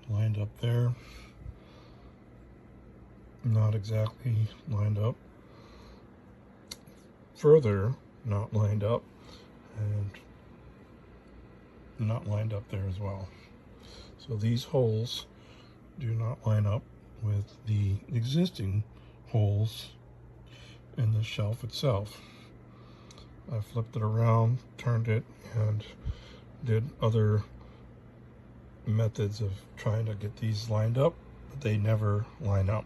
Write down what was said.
lined up there. Not exactly lined up. Further, not lined up, and not lined up there as well. So these holes do not line up with the existing holes in the shelf itself. I flipped it around, turned it, and did other methods of trying to get these lined up, but they never line up.